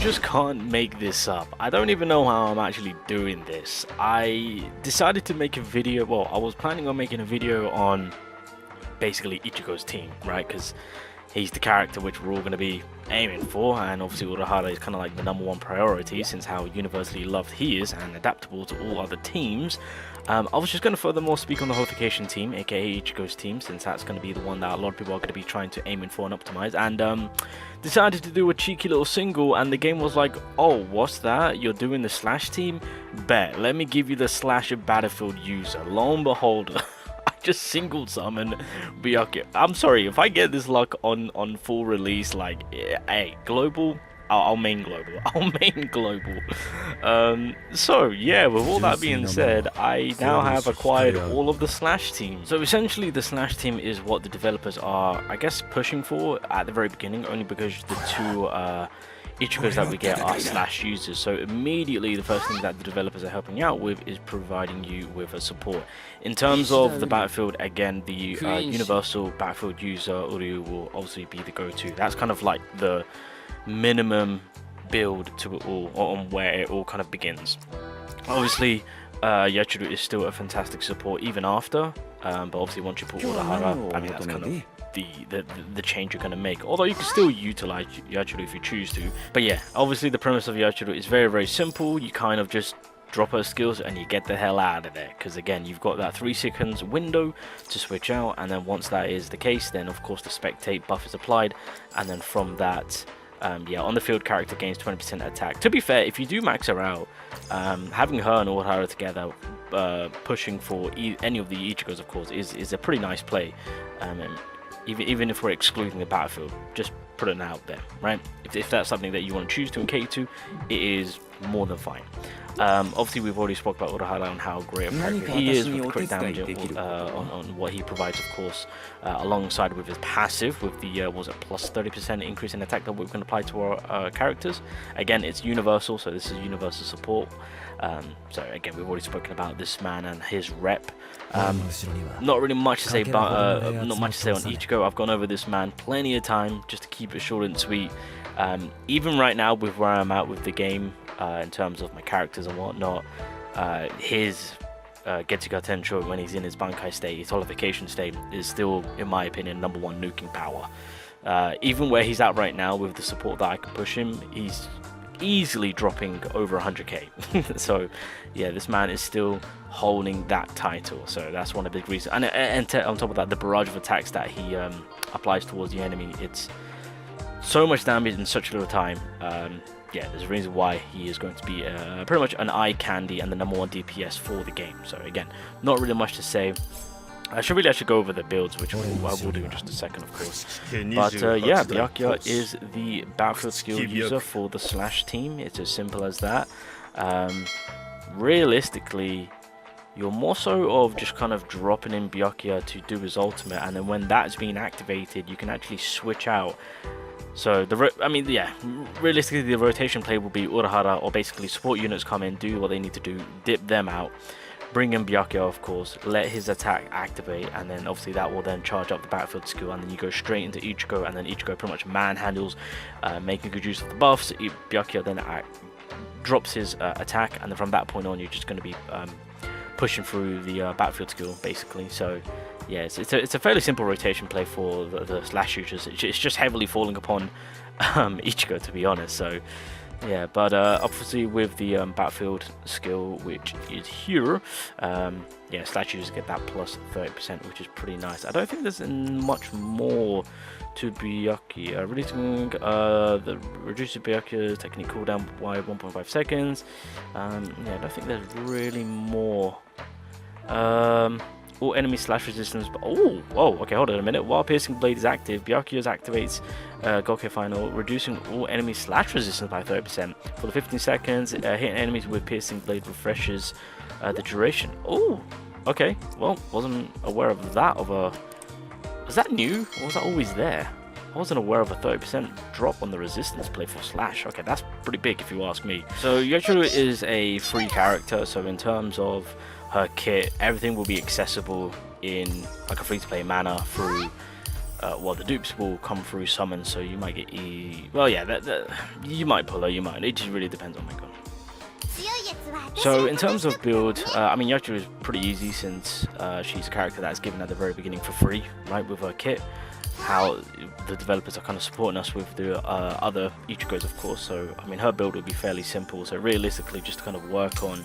just can't make this up. I don't even know how I'm actually doing this. I decided to make a video, well, I was planning on making a video on basically Ichigo's team, right? Because he's the character which we're all going to be aiming for, and obviously Urahara is kind of like the #1 priority since how universally loved he is and adaptable to all other teams. I was just going to furthermore speak on the Hotokeishin team, aka Ichigo's team, since that's going to be the one that a lot of people are going to be trying to aim in for and optimize, and decided to do a cheeky little single, and the game was like, oh, what's that? You're doing the Slash team? Bet, let me give you the Slash Battlefield user. Lo and behold, I just single summon Byakuya. I'm sorry, if I get this luck on full release, like, hey, global, I'll main global. I'll main global. So yeah, with all that being said, I now have acquired all of the Slash team. So essentially the Slash team is what the developers are, I guess, pushing for at the very beginning, only because the two Ichigos that we get are Slash users. So immediately the first thing that the developers are helping out with is providing you with a support. In terms of the Battlefield, again, the universal Battlefield user Uryu will obviously be the go-to. That's kind of like the minimum build to it all, on where it all kind of begins. Obviously Yachiru is still a fantastic support even after, but obviously once you put Urahara, I mean, that's kind of the change you're going to make, although you can still utilize Yachiru if you choose to. But yeah, obviously the premise of Yachiru is very simple. You kind of just drop her skills and you get the hell out of there, because again, you've got that 3 seconds window to switch out, and then once that is the case, then of course the spectate buff is applied, and then from that, yeah, on the field character gains 20% attack. To be fair, if you do max her out, having her and Urahara together, pushing for any of the Ichigos, of course, is a pretty nice play. Even if we're excluding the Battlefield, just put it out there, right? If that's something that you want to choose to and cater to, it is more than fine. Obviously, we've already spoke about Urahara and how great a character he is with crit damage on what he provides, of course, alongside with his passive, with the was it plus 30% increase in attack that we can apply to our characters. Again, it's universal, so this is universal support. So again, we've already spoken about this man and his rep. Not really much to say about, not much to say on Ichigo. I've gone over this man plenty of time just to keep it short and sweet. Even right now, with where I'm at with the game, in terms of my characters and whatnot, his Getsuga Tensho, when he's in his Bankai state, his holification state, is still, in my opinion, #1 nuking power. Even where he's at right now, with the support that I can push him, he's easily dropping over 100k. So yeah, this man is still holding that title, so that's one of the big reasons. And on top of that, the barrage of attacks that he applies towards the enemy, it's so much damage in such little time. Yeah, there's a reason why he is going to be pretty much an eye candy and the #1 DPS for the game. So again, not really much to say. I should go over the builds, which I will do in just a second, of course. But yeah, Byakuya is the Battlefield skill user for the Slash team. It's as simple as that. Realistically, you're more so of just kind of dropping in Byakuya to do his ultimate, and then when that's being activated, you can actually switch out. So I mean, yeah, realistically the rotation play will be Urahara, or basically support units come in, do what they need to do, dip them out, bring in Byakuya, of course, let his attack activate, and then obviously that will then charge up the Battlefield skill, and then you go straight into Ichigo, and then Ichigo pretty much manhandles, making good use of the buffs. Byakuya then drops his attack, and then from that point on, you're just going to be pushing through the Battlefield skill, basically. So yeah, it's a fairly simple rotation play for the Slash shooters. It's just heavily falling upon Ichigo, to be honest. So yeah, but obviously with the Battlefield skill, which is here, yeah, Slash users get that plus 30%, which is pretty nice. I don't think there's much more to Byakuya. Releasing the reduces Byakuya's technique cooldown by 1.5 seconds. Yeah, I don't think there's really more. All enemy slash resistance, but oh, whoa, okay, hold on a minute. While Piercing Blade is active, Byakuya activates Goke Final, reducing all enemy slash resistance by 30%. For the 15 seconds, hitting enemies with Piercing Blade refreshes the duration. Oh, okay, well, wasn't aware of that. Was that new, or was that always there? I wasn't aware of a 30% drop on the resistance play for Slash. Okay, that's pretty big if you ask me. So Yachiru is a free character, so in terms of her kit, everything will be accessible in like a free-to-play manner through well, the dupes will come through summon, so you might get well, yeah, you might pull her, you might. It just really depends on Meiko. So in terms of build, I mean, Yachiru is pretty easy since she's a character that's given at the very beginning for free, right, with her kit. How the developers are kind of supporting us with the other Ichigos, of course. So I mean, her build would be fairly simple. So realistically, just to kind of work on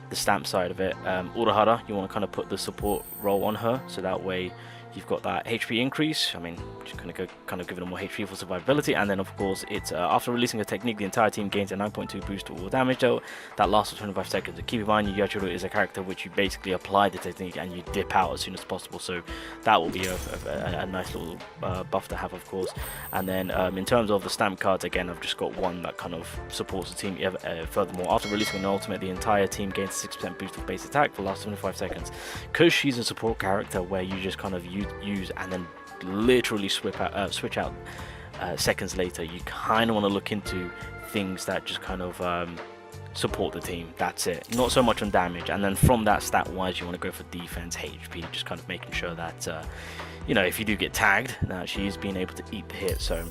the stamp side of it, Urahara, you want to kind of put the support role on her, so that way you've got that HP increase. I mean, just kind of giving them more HP for survivability, and then of course it's after releasing a technique, the entire team gains a 9.2 boost to all damage dealt. That lasts for 25 seconds. And keep in mind, Yachiru is a character which you basically apply the technique and you dip out as soon as possible. So that will be a nice little buff to have, of course. And then in terms of the stamp cards, again, I've just got one that kind of supports the team. Furthermore, after releasing an ultimate, the entire team gains a 6% boost of base attack for the last 25 seconds. Because she's a support character where you just kind of use and then literally switch out seconds later, you kind of want to look into things that just kind of support the team. That's it, not so much on damage. And then from that, stat wise, you want to go for defense, HP, just kind of making sure that you know, if you do get tagged, that she's being able to eat the hit. So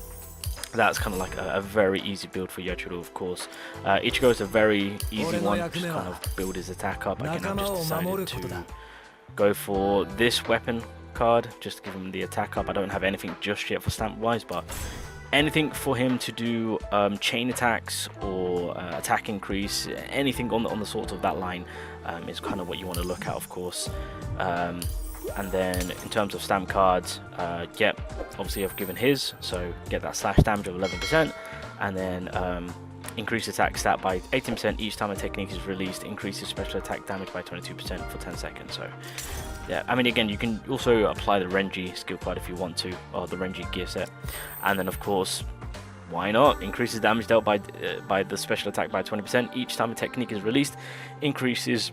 that's kind of like a very easy build for Yachiru, of course. Ichigo is a very easy one, just kind of build his attack up. Again, I've just decided to go for this weapon card just to give him the attack up. I don't have anything just yet for stamp wise, but anything for him to do chain attacks or attack increase, anything on the sort of that line is kind of what you want to look at, of course. And then in terms of stamp cards, obviously I've given his, so get that slash damage of 11%, and then increase attack stat by 18% each time a technique is released, increases special attack damage by 22% for 10 seconds. So yeah, I mean, again, you can also apply the Renji skill card if you want to, or the Renji gear set. And then of course, why not? Increases damage dealt by the special attack by 20% each time a technique is released, increases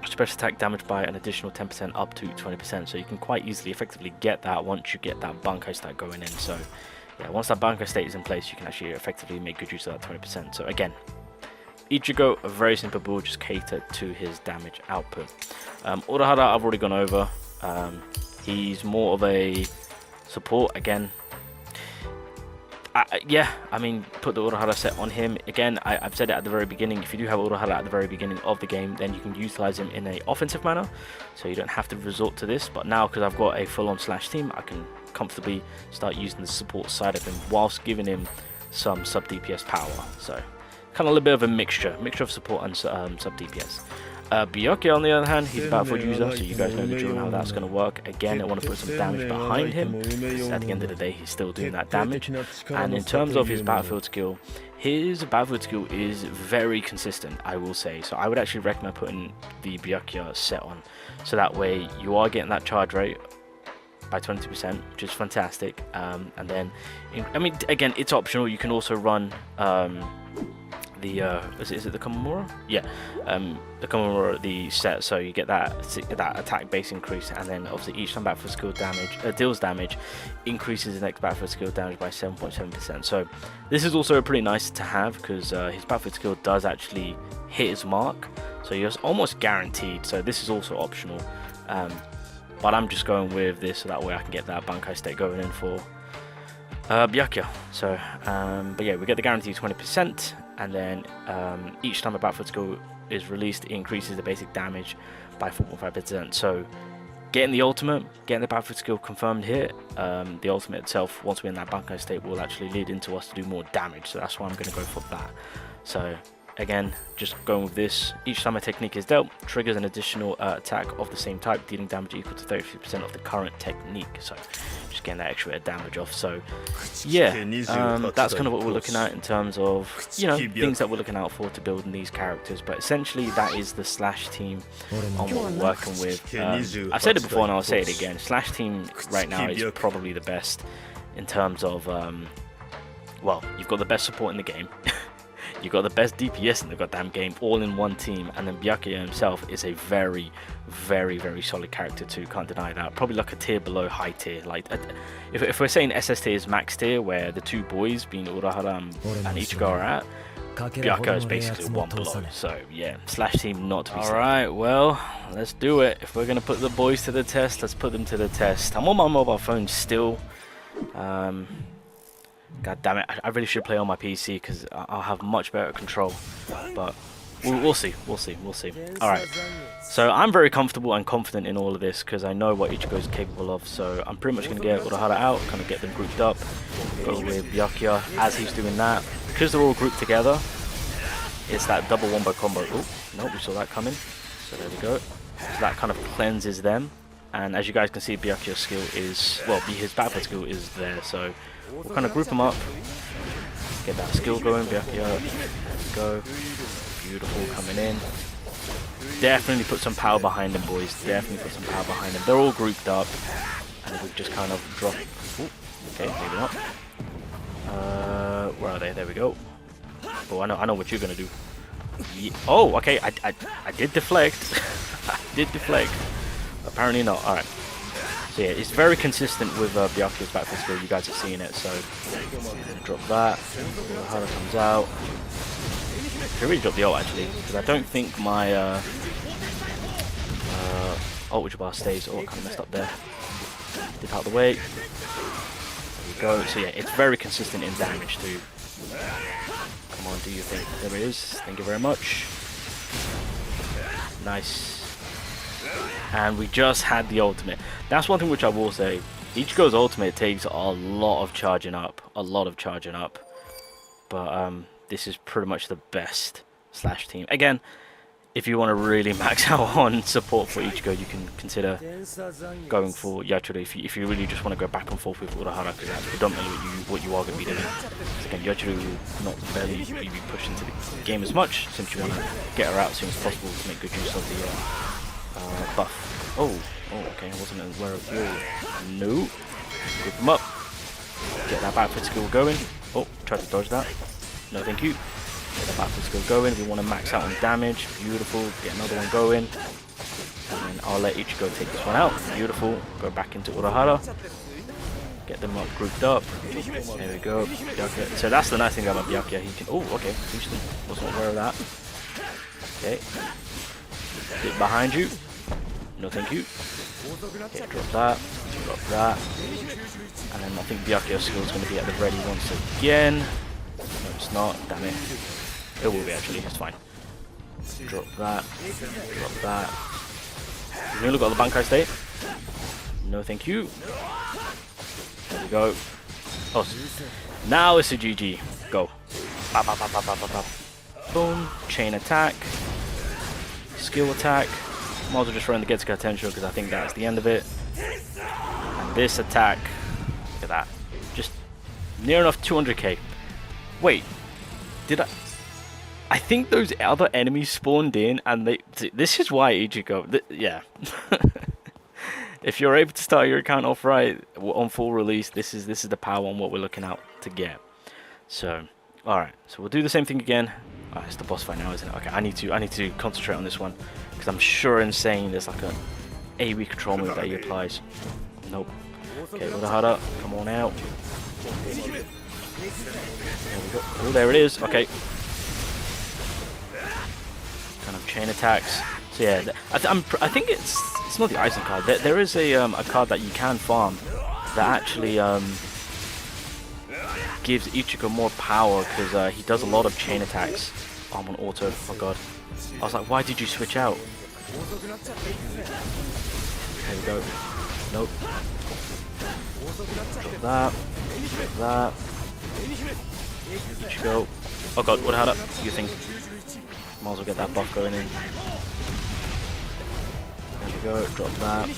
special attack damage by an additional 10% up to 20%. So you can quite easily effectively get that once you get that Bankai stat going in. So yeah, once that Bankai state is in place, you can actually effectively make good use of that 20%. So again, Ichigo, a very simple build, just catered to his damage output. Urahara, I've already gone over. He's more of a support again. Yeah, I mean, put the Urahara set on him. Again, I've said it at the very beginning, if you do have Urahara at the very beginning of the game, then you can utilize him in an offensive manner, so you don't have to resort to this. But now, because I've got a full-on slash team, I can comfortably start using the support side of him whilst giving him some sub DPS power. So kind of a little bit of a mixture of support and sub DPS. Byakuya, on the other hand, he's a Battlefield user, so you guys know the drill how that's going to work. Again, I want to put some damage behind him, because at the end of the day, he's still doing that damage. And in terms of his Battlefield skill is very consistent, I will say. So I would actually recommend putting the Byakuya set on, so that way you are getting that charge rate by 20%, which is fantastic. And then, I mean, again, it's optional. You can also run is it the Komamura? Yeah, the Komamura, the set, so you get that attack base increase, and then obviously each time Battlefield skill damage deals damage, increases the next Battlefield skill damage by 7.7%. So this is also pretty nice to have, because his Battlefield skill does actually hit his mark, so you're almost guaranteed. So this is also optional, but I'm just going with this so that way I can get that Bankai state going in for Byakuya. So but yeah, we get the guaranteed 20%. And then each time a Battlefield skill is released, it increases the basic damage by 4.5%. So getting the ultimate, getting the Battlefield skill confirmed here, the ultimate itself, once we're in that Bankai state, will actually lead into us to do more damage. So that's why I'm going to go for that. So again, just going with this, each time a technique is dealt, triggers an additional attack of the same type, dealing damage equal to 33% of the current technique. So just getting that extra bit of damage off. So yeah, that's kind of what we're looking at in terms of, you know, things that we're looking out for to build in these characters. But essentially, that is the Slash team on what we're working with. I've said it before and I'll say it again, Slash team right now is probably the best in terms of, well, you've got the best support in the game. You've got the best DPS in the goddamn game, all in one team, and then Byakuya himself is a very, very, very solid character too, can't deny that. Probably like a tier below high tier. Like, if we're saying SS tier is max tier, where the two boys, being Urahara and Ichigo, are at, Byakuya is basically one below. So yeah, Slash team not to be seen. Alright, well, let's do it. If we're going to put the boys to the test, let's put them to the test. I'm on my mobile phone still, God damn it, I really should play on my PC because I'll have much better control. But we'll see, we'll see. Alright, so I'm very comfortable and confident in all of this because I know what Ichigo is capable of. So I'm pretty much going to get Urahara out, kind of get them grouped up, go with Byakuya as he's doing that. Because they're all grouped together, it's that double wombo combo. Oh, no, we saw that coming. So there we go. So that kind of cleanses them. And as you guys can see, Byakuya's skill is, well, his backflip skill is there. So we'll kind of group them up, get that skill going. Byakuya, go. Beautiful, coming in. Definitely put some power behind them, boys. Definitely put some power behind them. They're all grouped up. And we just kind of drop. Ooh, okay, maybe not. Where are they? There we go. Oh, I know what you're gonna do. Yeah. Oh, okay. I did deflect. I did deflect. Apparently not. All right. So yeah, it's very consistent with Byakuya's backflip skill. You guys are seeing it. So drop that. Urahara comes out. I could really drop the ult actually, because I don't think my ultra bar stays. Oh, kind of messed up there. Dip out the way. There we go. So yeah, it's very consistent in damage too. Come on, do your thing. There it is. Thank you very much. Nice. And we just had the ultimate. That's one thing which I will say. Ichigo's ultimate takes a lot of charging up. But this is pretty much the best Slash team. Again, if you want to really max out on support for Ichigo, you can consider going for Yachiru if you really just want to go back and forth with Urahara, because that's predominantly what you are going to be doing. So again, Yachiru will not barely be pushed into the game as much, since you want to get her out as soon as possible to make good use of the buff. Oh, okay, I wasn't aware of your... No. Group them up. Get that backflip skill going. Oh, tried to dodge that. No, thank you. Get the backflip skill going. We want to max out on damage. Beautiful. Get another one going. And then I'll let Ichigo take this one out. Beautiful. Go back into Urahara. Get them up, grouped up. There we go. Byakuya. So that's the nice thing about Byakuya. He can... Oh, okay. Interesting. Wasn't aware of that. Okay. Get behind you. No, thank you. Okay, drop that. Drop that. And then I think Byakuya's skill is going to be at the ready once again. No, it's not. Damn it. It will be actually. It's fine. Drop that. Drop that. You really got the Bankai state? No, thank you. There we go. Oh, now it's a GG. Go. Bop, bop, bop, bop, bop, bop. Boom. Chain attack. Skill attack. Might as well just run the Getsuga Tensho because I think that's the end of it. And this attack. Look at that. Just near enough 200k. Wait. Did I think those other enemies spawned in and they... This is why Ichigo... Yeah. If you're able to start your account off right on full release, this is the power on what we're looking out to get. So, alright. So we'll do the same thing again. Oh, it's the boss fight now, isn't it? Okay, I need to concentrate on this one. Because I'm sure in saying there's like a AoE control move that he applies. Nope. Okay, Urahara, come on out. There we go. Oh, there it is. Okay. Kind of chain attacks. So yeah, I think it's not the Aizen card. There is a card that you can farm that actually gives Ichigo more power because he does a lot of chain attacks. Oh, I'm on auto. Oh god. I was like, why did you switch out? There we go. Nope. Drop that. Drop that. Ichigo. Oh god, what had up? You think? Might as well get that buff going in. There we go. Drop that.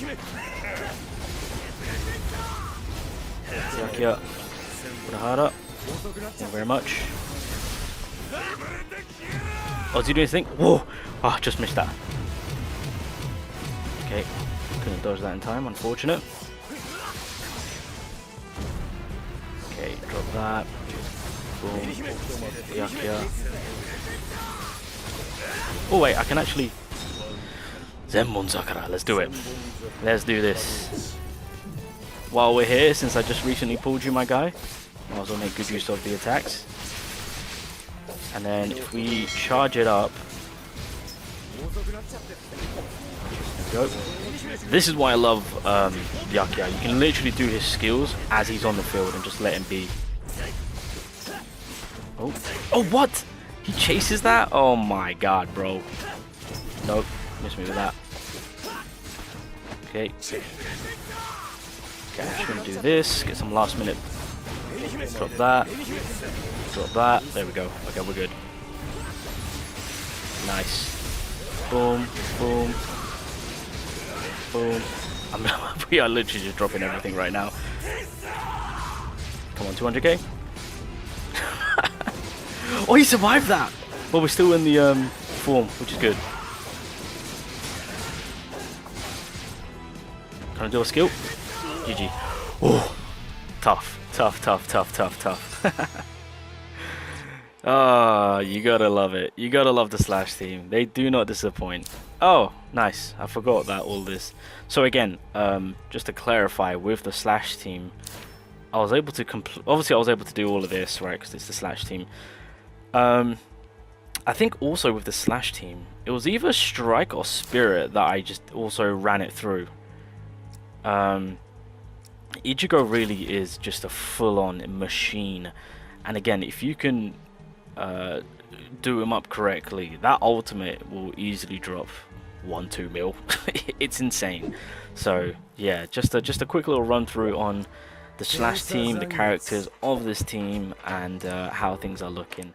Byakuya. Urahara. Thank you very much. Oh, is he doing his thing? Whoa! Oh, just missed that. Okay. Couldn't dodge that in time, unfortunate. Okay, drop that. Boom. Byakuya. Oh wait, I can actually... Zenmon Sakura, let's do it. Let's do this. While we're here, since I just recently pulled you, my guy, might as well make good use of the attacks. And then if we charge it up... There we go. This is why I love Byakuya. You can literally do his skills as he's on the field and just let him be. Oh, oh, what? He chases that? Oh my god, bro. Nope, missed me with that. Okay. Okay, I'm just gonna do this. Get some last minute. Drop that. Drop that. There we go. Okay, we're good. Nice. Boom, boom, boom. We are literally just dropping everything right now. Come on, 200k. Oh, he survived that. Well, we're still in the form, which is good. Can I do a skill? GG. Oh, tough, tough, tough, tough, tough, tough. Ah, you gotta love it. You gotta love the Slash team. They do not disappoint. Oh, nice. I forgot that all this. So again, just to clarify, with the Slash team, I was able to obviously I was able to do all of this, right? Because it's the Slash team. I think also with the Slash team, it was either Strike or Spirit that I just also ran it through. Ichigo really is just a full-on machine, and again, if you can do him up correctly, that ultimate will easily drop 1-2 mil. It's insane. So yeah, just a quick little run through on the Slash team, the characters of this team, and how things are looking.